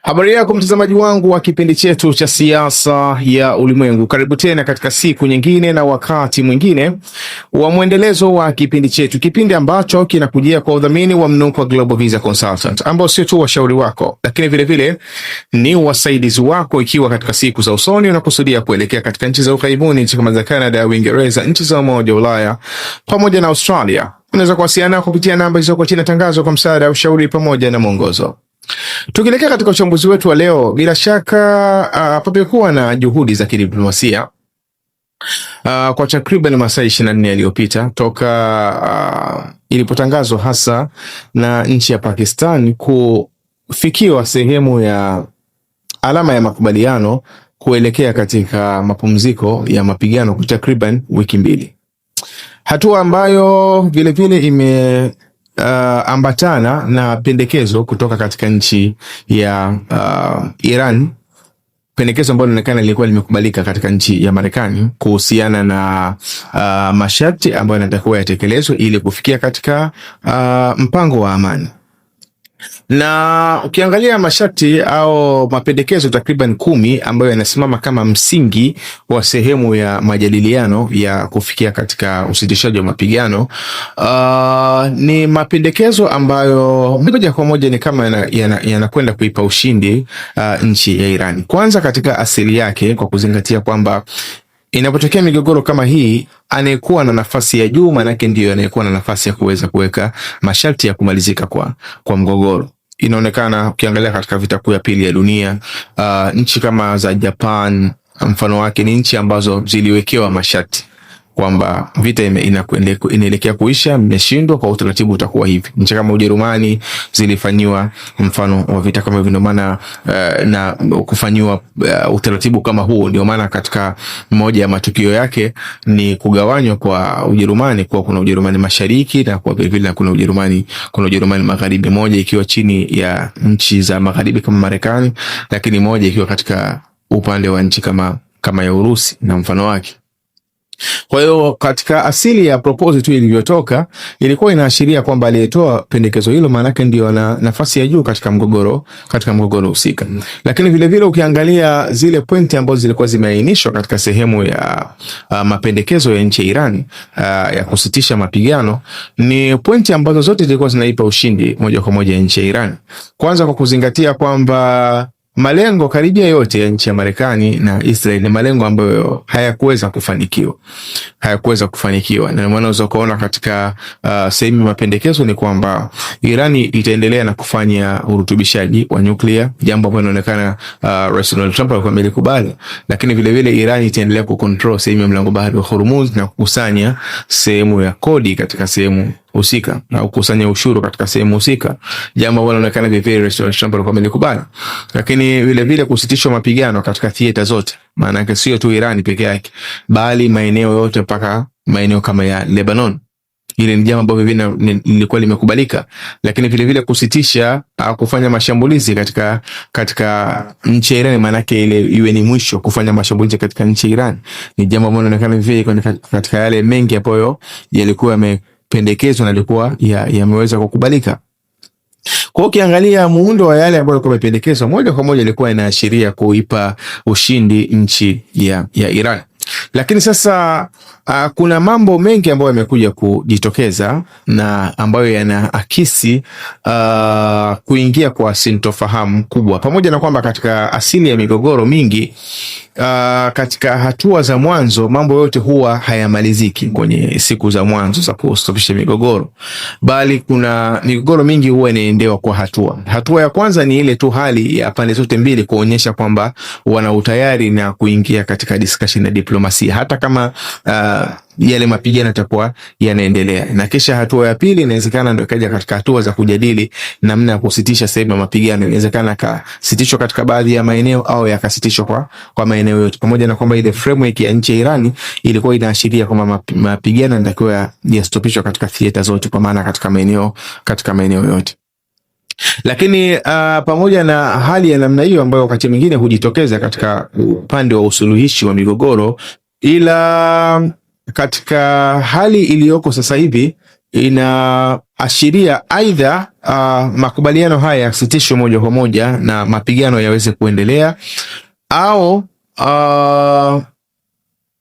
Habari yako mtazamaji wangu wa kipindi chetu cha siasa ya ulimwengu. Karibu tena katika siku nyingine na wakati mwingine wa mwendelezo wa kipindi chetu. Kipindi ambacho kinakujia kwa udhamini wa Mnukwa Global Visa Consultant, ambao sio tu washauri wako, lakini vile vile ni wasaidizi wako ikiwa katika siku za usoni unakusudia kuelekea katika nchi za ughaibuni, nchi kama za Canada, Uingereza, nchi za Umoja wa Ulaya pamoja na Australia. Unaweza kuwasiliana kupitia namba hizo kwa chini tangazo kwa msaada, ushauri pamoja na mwongozo. Tukielekea katika uchambuzi wetu wa leo, bila shaka pamekuwa na juhudi za kidiplomasia kwa takriban masaa 24 yaliyopita toka ilipotangazwa hasa na nchi ya Pakistan kufikiwa sehemu ya alama ya makubaliano kuelekea katika mapumziko ya mapigano kwa takriban wiki mbili. Hatua ambayo vile vile ambatana na pendekezo kutoka katika nchi ya Iran, pendekezo ambalo linaonekana lilikuwa limekubalika katika nchi ya Marekani kuhusiana na masharti ambayo yanatakiwa yatekelezwe ili kufikia katika mpango wa amani. Na ukiangalia masharti au mapendekezo takriban 10 ambayo yanasimama kama msingi wa sehemu ya majadiliano ya kufikia katika usitishaji wa mapigano, ni mapendekezo ambayo moja kwa moja ni kama yanakwenda kuipa ushindi nchi ya Iran. Kwanza katika asili yake, kwa kuzingatia kwamba inapotokea migogoro kama hii, anayekuwa na nafasi ya juu manake ndiyo anayekuwa na nafasi ya kuweza kuweka masharti ya kumalizika kwa mgogoro. Inaonekana ukiangalia katika vita kuu ya pili ya dunia, nchi kama za Japan mfano wake ni nchi ambazo ziliwekewa masharti kwamba vita inaelekea kuisha, mmeshindwa, kwa utaratibu utakuwa hivi. Nchi kama Ujerumani zilifanywa mfano wa vita kama hivyo, ndio maana na kufanywa utaratibu kama huo. Ndio maana katika moja ya matukio yake ni kugawanywa kwa Ujerumani, kwa kuna Ujerumani Mashariki na kwa vile vile kuna Ujerumani Magharibi, moja ikiwa chini ya nchi za Magharibi kama Marekani, lakini moja ikiwa katika upande wa nchi kama ya Urusi na mfano wake. Kwa hiyo katika asili ya proposal tu ilivyotoka, ilikuwa inaashiria kwamba aliyetoa pendekezo hilo maana yake ndio ana nafasi ya juu katika mgogoro husika. Lakini vile vile ukiangalia zile pointi ambazo zilikuwa zimeainishwa katika sehemu ya mapendekezo ya nchi ya Iran ya kusitisha mapigano, ni pointi ambazo zote zilikuwa zinaipa ushindi moja kwa moja nchi ya Iran. Kwanza kwa kuzingatia kwamba malengo karibia yote ya nchi ya Marekani na Israel ni malengo ambayo hayakuweza kufanikiwa. Na maana unaweza kuona katika sehemu ya mapendekezo ni kwamba Irani itaendelea na kufanya urutubishaji wa nyuklia, jambo ambalo linaonekana Rais Donald Trump alikuwa amelikubali. Lakini vile vile Irani itaendelea kucontrol sehemu ya mlango bahari wa Hormuz na kukusanya sehemu ya kodi katika sehemu husika na kukusanya ushuru katika sehemu husika, jambo ambalo linaonekana vile vile Rais Trump alikuwa amelikubali. Lakini vile vile kusitishwa mapigano katika theater zote, maana yake sio tu Irani peke yake bali maeneo yote mpaka maeneo kama ya Lebanon. Ile ni jambo ambalo vile lilikuwa limekubalika. Lakini vile vile kusitisha kufanya mashambulizi katika nchi ya Iran, maana yake ile iwe ni mwisho kufanya mashambulizi katika nchi ya Iran, ni jambo ambalo linaonekana vile katika yale mengi ambayo yalikuwa yamependekezwa na yalikuwa yameweza kukubalika. Kwa ukiangalia muundo wa yale ambayo yalikuwa yamependekezwa, moja kwa moja ilikuwa inaashiria kuipa ushindi nchi ya Iran. Lakini sasa kuna mambo mengi ambayo yamekuja kujitokeza na ambayo yanaakisi kuingia kwa sintofahamu kubwa, pamoja na kwamba katika asili ya migogoro mingi katika hatua za mwanzo mambo yote huwa hayamaliziki kwenye siku za mwanzo za kustopisha migogoro, bali kuna migogoro mingi huwa inaendewa kwa hatua ya kwanza ni ile tu hali ya pande zote mbili kuonyesha kwamba wana utayari na kuingia katika discussion na diplomasia, hata kama yale mapigano yatakuwa yanaendelea. Na kisha hatua ya pili inawezekana ndio kaja katika hatua za kujadili namna ya kusitisha sehemu ya mapigano. Inawezekana kasitishwa katika baadhi ya maeneo au yakasitishwa kwa maeneo yote, pamoja na kwamba ile framework ya nchi ya Iran ilikuwa inaashiria kwamba mapigano yanatakiwa yastopishwe katika theater zote, kwa maana katika maeneo yote. Lakini pamoja na hali ya namna hiyo ambayo wakati mwingine hujitokeza katika upande wa usuluhishi wa migogoro, ila katika hali iliyoko sasa hivi ashiria aidha makubaliano haya yasitishwe moja kwa moja na mapigano yaweze kuendelea, au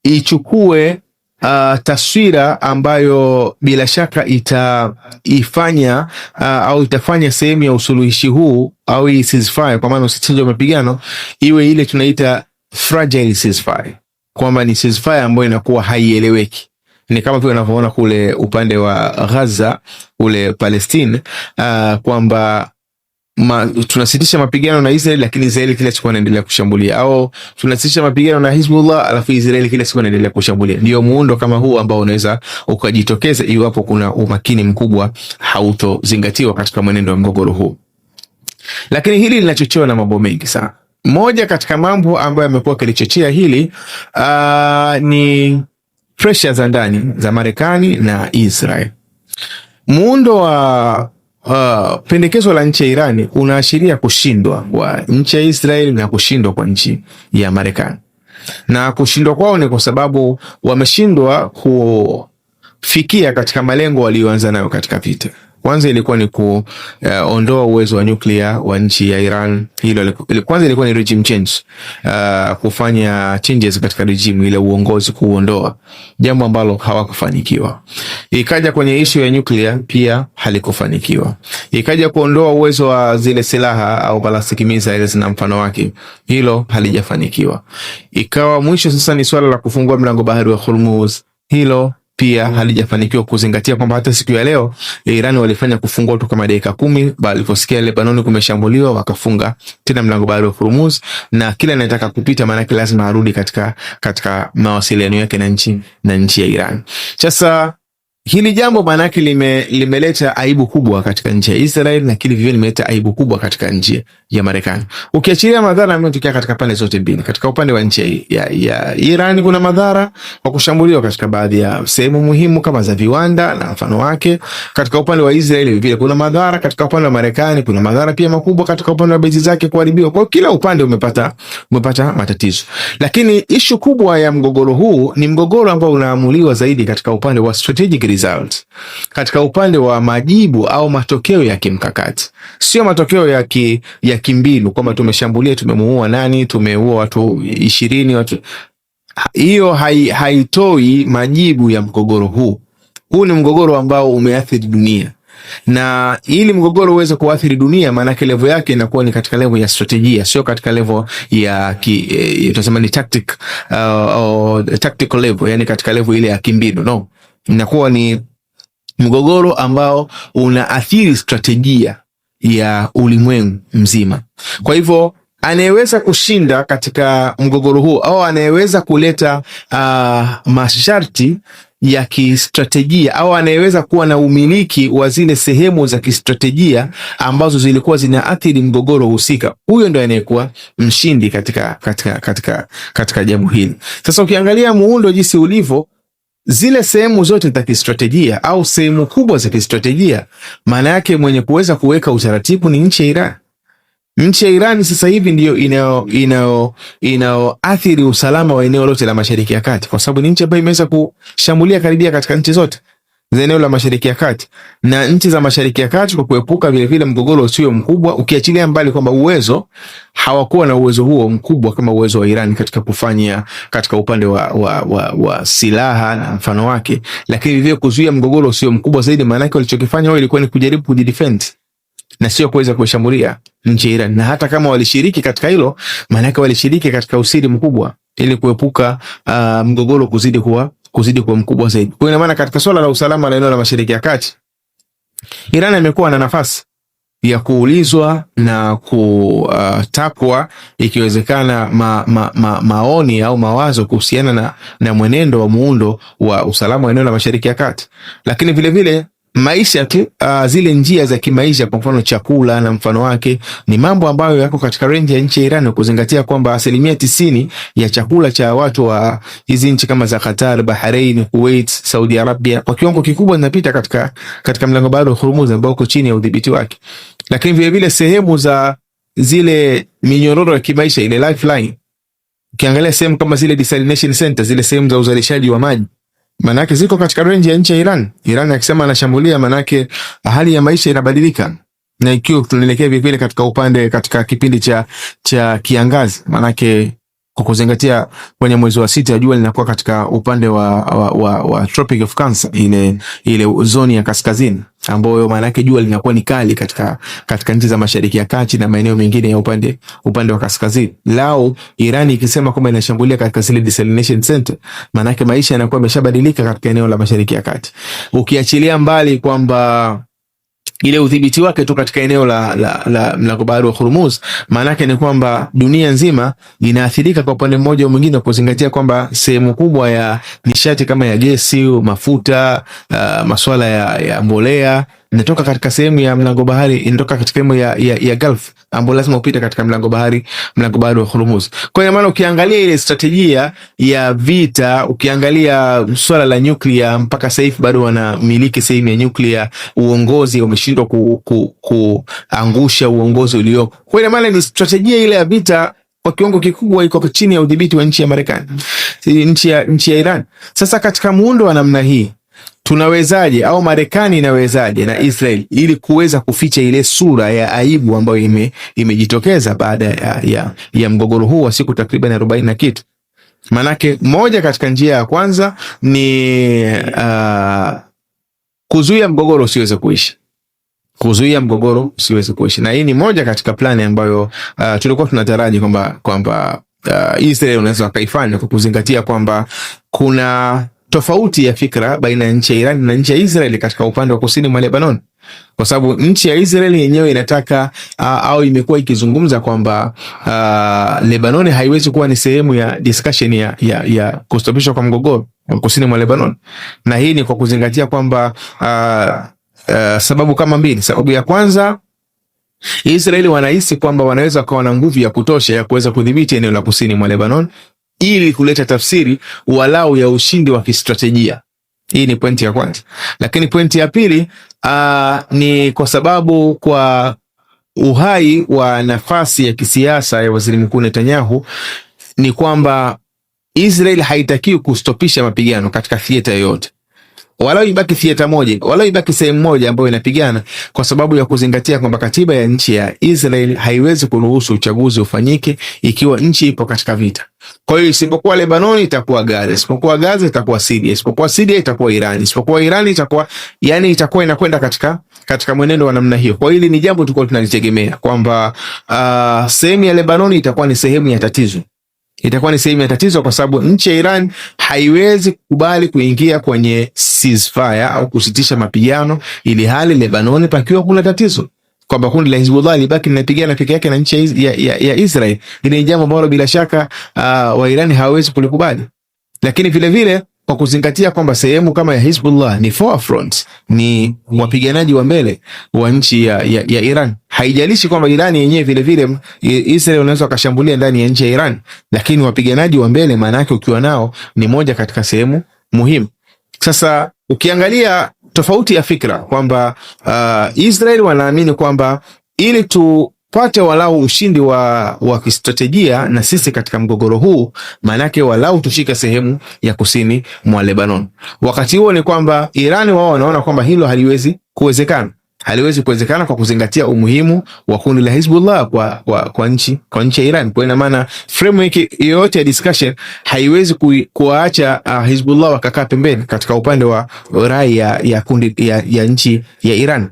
ichukue taswira ambayo bila shaka itaifanya au itafanya sehemu ya usuluhishi huu au hii ceasefire, kwa maana usitishaji wa mapigano, iwe ile tunaita fragile ceasefire, kwamba ni ceasefire ambayo inakuwa haieleweki. Ni kama vile unavyoona kule upande wa Gaza kule Palestine, kwamba tunasitisha mapigano na Israel lakini Israel kila siku inaendelea kushambulia, au tunasitisha mapigano na Hezbollah alafu Israel kila siku inaendelea kushambulia. Ndio muundo kama huu ambao unaweza ukajitokeza iwapo kuna umakini mkubwa hautozingatiwa katika mwenendo wa mgogoro huu. Lakini hili linachochewa na mambo mengi sana. Moja katika mambo ambayo yamekuwa kilichochea hili ni pressure za ndani za Marekani na Israel. Muundo wa pendekezo la nchi ya Irani unaashiria kushindwa kwa nchi ya Israel na kushindwa kwa nchi ya Marekani. Na kushindwa kwao ni kwa sababu wameshindwa kufikia katika malengo walioanza nayo katika vita. Kwanza ilikuwa ni kuondoa uwezo wa nyuklia wa nchi ya Iran. Hilo kwanza ilikuwa ni regime change, kufanya changes katika regime ile, uongozi kuondoa, jambo ambalo hawakufanikiwa. Ikaja kwenye issue ya nyuklia, pia halikufanikiwa. Ikaja kuondoa uwezo wa zile silaha au ballistic missiles na mfano wake, hilo halijafanikiwa. Ikawa mwisho sasa ni swala la kufungua mlango bahari wa Hormuz, hilo pia halijafanikiwa, kuzingatia kwamba hata siku ya leo Iran walifanya kufungua tu kama dakika 10 waliposikia Lebanon kumeshambuliwa, wakafunga tena mlango bahari wa Hormuz, na kila anataka kupita maana yake lazima arudi katika mawasiliano yake na nchi ya Iran. Sasa hili jambo maana yake limeleta aibu kubwa katika nchi ya Israel, lakini vivyo limeleta aibu kubwa katika nchi ya Marekani. Ukiachilia madhara yanayotokea katika pande zote mbili, katika upande wa nchi ya Iran kuna madhara kwa kushambuliwa katika baadhi ya sehemu muhimu kama za viwanda na mfano wake. Katika upande wa Israel vile kuna madhara, katika upande wa Marekani kuna madhara pia makubwa katika upande wa base zake kuharibiwa. Kwa kila upande umepata matatizo. Lakini issue kubwa ya mgogoro huu ni mgogoro ambao unaamuliwa zaidi katika upande wa strategic results, katika upande wa majibu au matokeo ya kimkakati, sio matokeo ya kimbinu kwamba tumeshambulia, tumemuua nani, tumeua watu 20 watu. Hiyo haitoi majibu ya mgogoro huu. Huu ni mgogoro ambao umeathiri dunia, na ili mgogoro uweze kuathiri dunia, maana yake level yake inakuwa ni katika level ya strategia, sio katika level ya tunasema ni tactical level, yani katika level ile ya kimbinu. No, inakuwa ni mgogoro ambao unaathiri strategia ya ulimwengu mzima. Kwa hivyo anayeweza kushinda katika mgogoro huu au anayeweza kuleta masharti ya kistrategia au anayeweza kuwa na umiliki wa zile sehemu za kistrategia ambazo zilikuwa zinaathiri mgogoro husika, huyo ndio anayekuwa mshindi katika jambo hili. Sasa ukiangalia muundo jinsi ulivyo, zile sehemu zote za kistrategia au sehemu kubwa za kistrategia, maana yake mwenye kuweza kuweka utaratibu ni nchi ya Iran. Nchi ya Iran sasa hivi ndio inayoathiri usalama wa eneo lote la Mashariki ya Kati, kwa sababu ni nchi ambayo imeweza kushambulia karibia katika nchi zote za eneo la Mashariki ya Kati. Na nchi za Mashariki ya Kati, kwa kuepuka vile vile mgogoro usio mkubwa, ukiachilia mbali kwamba hawakuwa na uwezo huo mkubwa kama uwezo wa Iran katika kufanya katika upande wa silaha na mfano wake, lakini vile kuzuia mgogoro usio mkubwa zaidi, maana yake walichokifanya wao ilikuwa ni kujaribu kujidefend na sio kuweza kushambulia nchi ya Iran. Na hata kama walishiriki katika hilo, maana yake walishiriki katika usiri mkubwa ili kuepuka mgogoro kuzidi kuwa mkubwa zaidi. Kwa ina maana katika swala la usalama la eneo la Mashariki ya Kati, Iran imekuwa na nafasi ya kuulizwa na kutakwa ikiwezekana maoni au mawazo kuhusiana na mwenendo wa muundo wa usalama wa eneo la Mashariki ya Kati. Lakini vile vile maisha tu, zile njia za kimaisha, kwa mfano chakula na mfano wake, ni mambo ambayo yako katika range ya nchi ya Iran, kuzingatia kwamba 90% ya chakula cha watu wa hizi nchi kama za Qatar, Bahrain, Kuwait, Saudi Arabia kwa kiwango kikubwa zinapita katika mlango bahari wa Hormuz ambao uko chini ya udhibiti wake. Lakini vile vile sehemu za zile minyororo ya kimaisha, ile lifeline, ukiangalia sehemu kama zile desalination centers, zile sehemu za uzalishaji wa maji, Manake ziko katika range ya nchi ya Iran. Iran akisema anashambulia, manake hali ya maisha inabadilika, na ikiwa tunaelekea vile vile katika upande, katika kipindi cha kiangazi, manake kwa kuzingatia kwenye mwezi wa sita jua linakuwa katika upande wa Tropic of Cancer, ile zoni ya kaskazini, ambayo maana yake jua linakuwa ni kali katika nchi za Mashariki ya Kati na maeneo mengine ya upande wa kaskazini. Lao Irani ikisema kwamba inashambulia katika zile desalination center, maana yake maisha yanakuwa yameshabadilika katika eneo la Mashariki ya Kati. Ukiachilia mbali kwamba ile udhibiti wake tu katika eneo la mlango bahari wa Hormuz, maana yake ni kwamba dunia nzima inaathirika kwa upande mmoja au mwingine, kuzingatia kwamba sehemu kubwa ya nishati kama ya gesi, mafuta, masuala ya mbolea inatoka katika sehemu ya mlango bahari, inatoka katika sehemu ya Gulf, ambapo lazima upite katika mlango bahari wa Hormuz. Kwa hiyo maana ukiangalia ile strategia ya vita, ukiangalia swala la nyuklia, mpaka sasa hivi bado wanamiliki sehemu ya nyuklia, uongozi umeshindwa kuangusha uongozi ulioko. Kwa hiyo maana ni strategia ile ya vita kwa kiwango kikubwa iko chini ya udhibiti wa nchi ya Marekani, nchi ya Iran. Sasa katika muundo wa namna hii tunawezaje, au Marekani inawezaje na Israel ili kuweza kuficha ile sura ya aibu ambayo imejitokeza baada ya mgogoro huu wa siku takriban 40 na kitu? Manake moja katika njia ya kwanza ni kuzuia mgogoro usiweze kuishi. Na hii ni moja katika plani ambayo tulikuwa tunataraji kwamba Israel unaweza kaifanya, kwa kuzingatia kwamba kuna tofauti ya fikra baina ya nchi ya Iran na nchi ya Israel katika upande wa kusini mwa Lebanon, kwa sababu nchi ya Israel yenyewe inataka au imekuwa ikizungumza kwamba Lebanon haiwezi kuwa ni sehemu ya discussion ya kustopishwa kwa mgogoro kusini mwa Lebanon. Na hii ni kwa kuzingatia kwamba sababu kama mbili. Sababu ya kwanza, Israeli wanahisi kwamba wanaweza kuwa na nguvu ya kutosha ya kuweza kudhibiti eneo la kusini mwa Lebanon ili kuleta tafsiri walau ya ushindi wa kistratejia. Hii ni pointi ya kwanza. Lakini pointi ya pili ni kwa sababu kwa uhai wa nafasi ya kisiasa ya Waziri Mkuu Netanyahu, ni kwamba Israel haitakiwi kustopisha mapigano katika theater yoyote. Walau ibaki theater moja, walau ibaki sehemu moja ambayo inapigana, kwa sababu ya kuzingatia kwamba katiba ya nchi ya Israel haiwezi kuruhusu uchaguzi ufanyike ikiwa nchi ipo katika vita. Kwa hiyo isipokuwa Lebanon itakuwa Gaza, isipokuwa Gaza itakuwa Syria, isipokuwa Syria itakuwa Iran, isipokuwa Iran itakuwa inakwenda katika mwenendo wa namna hiyo. Kwa hili ni jambo tulikuwa tunalitegemea kwamba sehemu ya Lebanon itakuwa ni sehemu ya tatizo. Kwa sababu nchi ya Iran haiwezi kukubali kuingia kwenye ceasefire au kusitisha mapigano ili hali Lebanon pakiwa kuna tatizo, kwamba kundi la Hezbollah libaki linapigana peke yake na nchi ya Israel. Hili ni jambo ambalo bila shaka wa Iran hawawezi kulikubali. Lakini vile vile kwa kuzingatia kwamba sehemu kama ya Hezbollah ni forefront, ni wapiganaji wa mbele wa nchi ya Iran. Haijalishi kwamba Iran yenyewe vile vile Israel unaweza kushambulia ndani ya nchi ya Iran, lakini wapiganaji wa mbele maana yake ukiwa nao ni moja katika sehemu muhimu. Sasa ukiangalia tofauti ya fikra kwamba Israel wanaamini kwamba ili tupate walau ushindi wa kistratejia na sisi katika mgogoro huu, manake walau tushika sehemu ya kusini mwa Lebanon. Wakati huo ni kwamba Iran wao wanaona kwamba hilo haliwezi kuwezekana kwa kuzingatia umuhimu wa kundi la Hezbollah kwa nchi ya Iran. Kwa ina maana framework yoyote ya discussion haiwezi kuacha Hezbollah wakakaa pembeni katika upande wa rai ya kundi ya nchi ya Iran.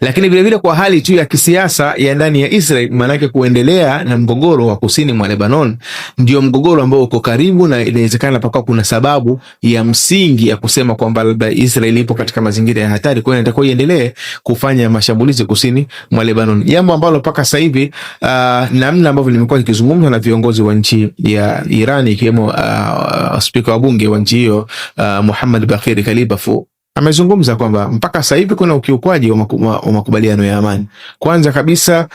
Lakini vile vile kwa hali tu ya kisiasa ya ndani ya Israel, manake kuendelea na mgogoro wa kusini mwa Lebanon ndio mgogoro ambao uko karibu, na inawezekana paka kuna sababu ya msingi ya kusema kwamba labda Israel ipo katika mazingira ya hatari, kwa hiyo inatakiwa iendelee kufanya mashambulizi kusini mwa Lebanon. Jambo ambalo paka sasa hivi namna ambavyo limekuwa likizungumzwa na viongozi wa nchi ya Iran, ikiwemo spika wa bunge wa nchi hiyo Muhammad Baghir Kalibafu, amezungumza kwamba mpaka sasa hivi kuna ukiukwaji wa makubaliano ya amani. Kwanza kabisa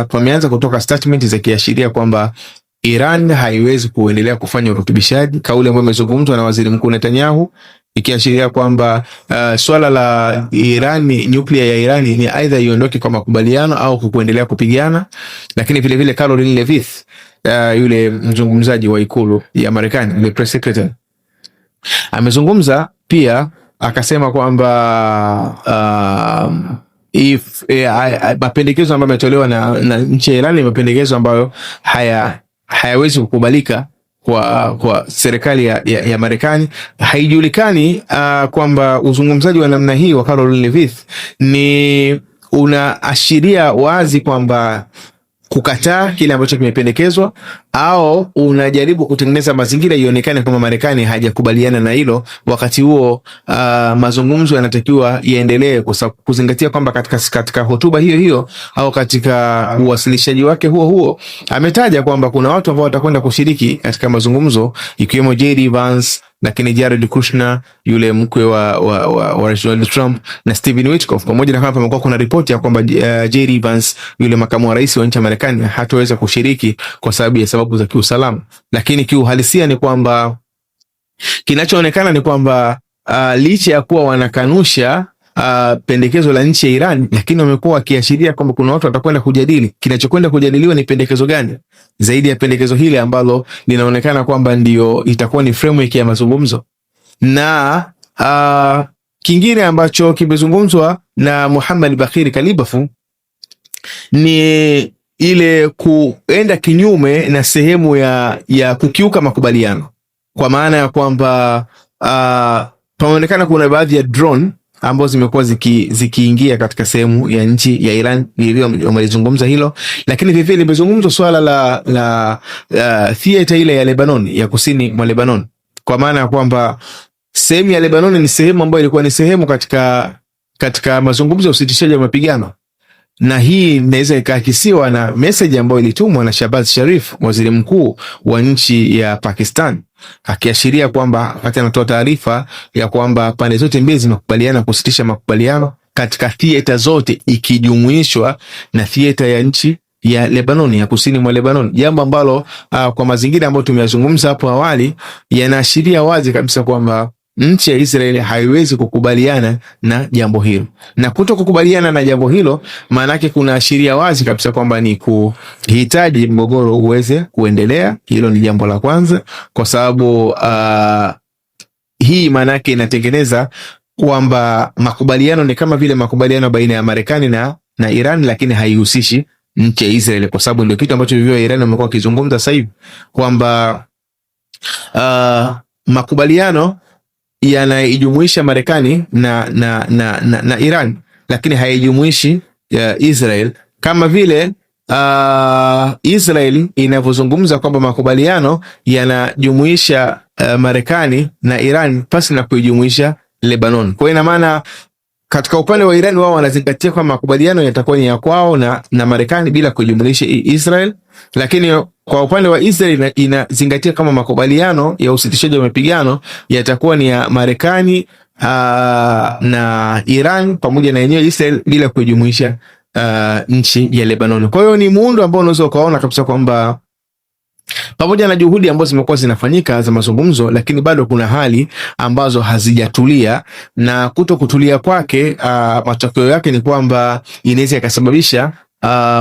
pameanza kutoka statement za kiashiria kwamba Iran haiwezi kuendelea kufanya urutubishaji, kauli ambayo imezungumzwa na Waziri Mkuu Netanyahu, ikiashiria kwamba swala la Iran, nyuklia ya Iran ni aidha iondoke kwa makubaliano au kuendelea kupigana. Lakini vile vile Caroline Levitt, yule mzungumzaji wa ikulu ya Marekani, yule press secretary, Amezungumza pia akasema kwamba mapendekezo ambayo yametolewa na nchi ya Iran ni mapendekezo ambayo hayawezi kukubalika kwa serikali ya Marekani. Haijulikani kwamba uzungumzaji wa namna hii wa Caroline Leavitt ni unaashiria wazi kwamba kukataa kile ambacho kimependekezwa, au unajaribu kutengeneza mazingira ionekane kama Marekani hajakubaliana na hilo. Wakati huo mazungumzo yanatakiwa yaendelee, kuzingatia kwamba katika hotuba hiyo au katika uwasilishaji wake huo ametaja kwamba kuna watu ambao watakwenda kushiriki katika mazungumzo, ikiwemo JD Vance, lakini Jared Kushner, yule mkwe wa Donald Trump, na Stephen Witkoff, pamoja na kwamba pamekuwa kuna ripoti ya kwamba JD Vance, yule makamu wa rais wa nchi ya Marekani, hataweza kushiriki kwa sababu za kiusalama. Lakini kiuhalisia ni kwamba kinachoonekana ni kwamba licha ya kuwa wanakanusha pendekezo la nchi ya Iran, lakini wamekuwa wakiashiria kwamba kuna watu watakwenda kujadili. Kinachokwenda kujadiliwa ni pendekezo gani zaidi ya pendekezo hili ambalo linaonekana kwamba ndio itakuwa ni framework ya mazungumzo. Na kingine ambacho kimezungumzwa na Muhammad Baghir Kalibafu ni ile kuenda kinyume na sehemu ya kukiuka makubaliano, kwa maana ya kwamba pameonekana kuna baadhi ya drone ambazo zimekuwa zikiingia katika sehemu ya nchi ya Iran. Wamezungumza hilo, lakini vivyo limezungumzwa swala la theater ile ya Lebanon, ya kusini mwa Lebanon, kwa maana ya kwamba sehemu ya Lebanon ni sehemu ambayo ilikuwa ni sehemu katika mazungumzo ya usitishaji wa mapigano, na hii inaweza ikaakisiwa na message ambayo ilitumwa na Shahbaz Sharif, waziri mkuu wa nchi ya Pakistan, akiashiria kwamba wakati anatoa taarifa ya kwamba pande zote mbili zimekubaliana kusitisha mapigano katika theater zote, ikijumuishwa na theater ya nchi ya Lebanon, ya kusini mwa Lebanon, jambo ambalo kwa mazingira ambayo tumeyazungumza hapo awali yanaashiria wazi kabisa kwamba nchi ya Israeli haiwezi kukubaliana na jambo hilo, na kutokukubaliana na jambo hilo maana yake kuna ashiria wazi kabisa kwamba ni kuhitaji mgogoro uweze kuendelea. Hilo ni jambo la kwanza, kwa sababu hii maana yake inatengeneza kwamba makubaliano ni kama vile makubaliano baina ya Marekani na Iran, lakini haihusishi nchi ya Israeli, kwa sababu ndio kitu ambacho vivyo Iran wamekuwa wakizungumza sasa hivi kwamba makubaliano yanaijumuisha Marekani na Iran, lakini haijumuishi Israel, kama vile Israel inavyozungumza kwamba makubaliano yanajumuisha Marekani na Iran pasi na kuijumuisha Lebanon. Kwa ina maana katika upande wa Iran wao wanazingatia kwamba makubaliano yatakuwa ni ya kwao na Marekani bila kujumlisha Israel, lakini kwa upande wa Israel inazingatia kama makubaliano ya usitishaji wa mapigano yatakuwa ni ya Marekani na Iran pamoja na yenyewe Israel bila kujumuisha nchi ya Lebanon. Kwa hiyo ni muundo ambao unaweza ukaona kabisa kwamba pamoja na juhudi ambazo zimekuwa zinafanyika za mazungumzo, lakini bado kuna hali ambazo hazijatulia, na kutokutulia kwake matokeo yake ni kwamba inaweza ikasababisha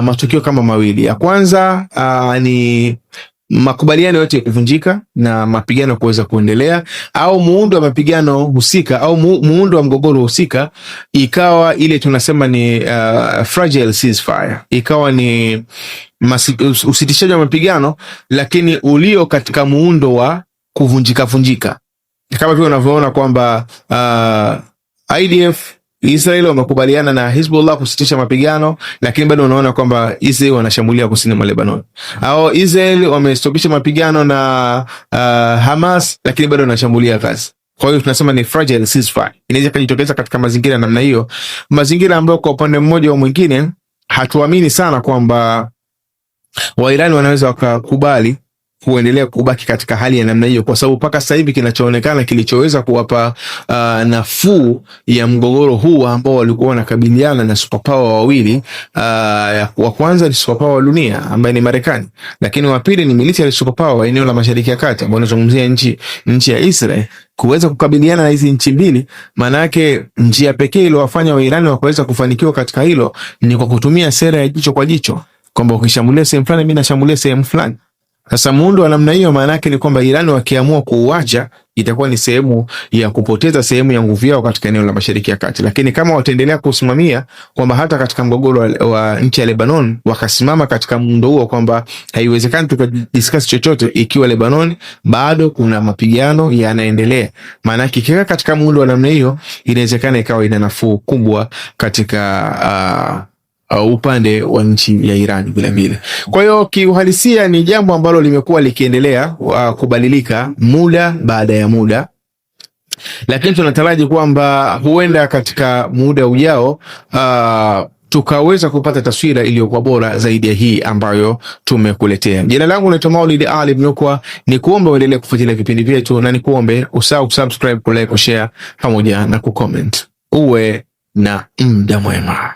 matukio kama mawili. Ya kwanza ni makubaliano yote kuvunjika na mapigano kuweza kuendelea, au muundo wa mapigano husika au muundo wa mgogoro husika ikawa ile tunasema ni fragile ceasefire, ikawa ni usitishaji wa mapigano lakini ulio katika muundo wa kuvunjika, kama vile unavyoona kwamba IDF Israel wamekubaliana na Hezbollah kusitisha mapigano, lakini bado unaona kwamba Israel wanashambulia kusini mwa Lebanon, au Israel wamestokisha mapigano na Hamas, lakini bado wanashambulia Gaza. Kwa hiyo tunasema ni fragile ceasefire. Inaweza kujitokeza katika mazingira namna hiyo, mazingira ambayo kwa upande mmoja au mwingine hatuamini sana kwamba Wairani wanaweza wakakubali kuendelea kubaki katika hali ya namna hiyo, kwa sababu mpaka sasa hivi kinachoonekana kilichoweza kuwapa nafuu ya mgogoro huu ambao walikuwa wanakabiliana na superpower wawili, wa kwanza ni superpower wa dunia ambaye ni Marekani, lakini wa pili ni military superpower wa eneo la Mashariki ya Kati ambao unazungumzia nchi ya Israel. Kuweza kukabiliana na hizi nchi mbili, maana yake njia pekee iliyowafanya Wairani wakaweza kufanikiwa katika hilo ni kwa kutumia sera ya jicho kwa jicho, kwamba ukishambulia sehemu fulani mimi nashambulia sehemu fulani. Sasa muundo wa namna hiyo maana yake ni kwamba Iran wakiamua kuuacha itakuwa ni sehemu ya kupoteza sehemu ya nguvu yao katika eneo la Mashariki ya Kati. Lakini kama wataendelea kusimamia kwamba hata katika mgogoro wa nchi ya Lebanon wakasimama katika muundo huo kwamba haiwezekani tukadiscuss chochote ikiwa Lebanon bado kuna mapigano yanaendelea, maana yake ikiwa katika muundo wa namna hiyo inawezekana ikawa ina nafuu kubwa katika upande wa nchi ya Iran vile vile. Kwa hiyo kiuhalisia ni jambo ambalo limekuwa likiendelea kubadilika muda baada ya muda, lakini tunataraji kwamba huenda katika muda ujao tukaweza kupata taswira iliyokuwa bora zaidi ya hii ambayo tumekuletea. Jina langu naitwa Maulid Ali Mnukwa, ni kuombe uendelee kufuatilia vipindi vyetu na ni kuombe usahau kusubscribe, kulike, kushare pamoja na kucomment. Uwe na muda mwema.